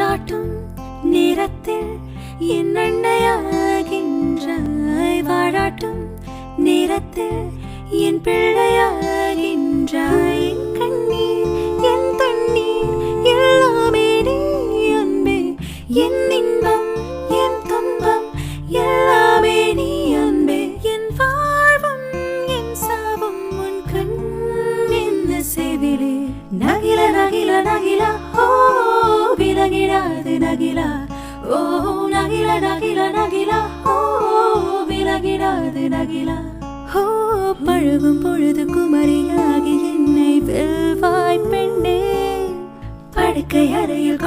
நீராட்டும் நேரத்தில் என் அன்னையாகின்றாய், வாழாட்டும் நேரத்தில் என் பிள்ளையாகின்றாய். என் கண்ணீர் என் தண்ணீர் எல்லாமே நீ அன்பே, என் இன்பம் என் துன்பம் எல்லாமே நீ அன்பே. என் வாழ்வும் என் சாவும் உன் கண் என்ன செவிலே. நகில நகில நகில ஓ விலகிடாது நகில, ஓ நகில நகில நகில ஓ விலகிடாது நகில. ஓ பழகும் பொழுது குமரியாகி என்னை வெல்வாய் பெண்ணே, படுக்கை அறையில்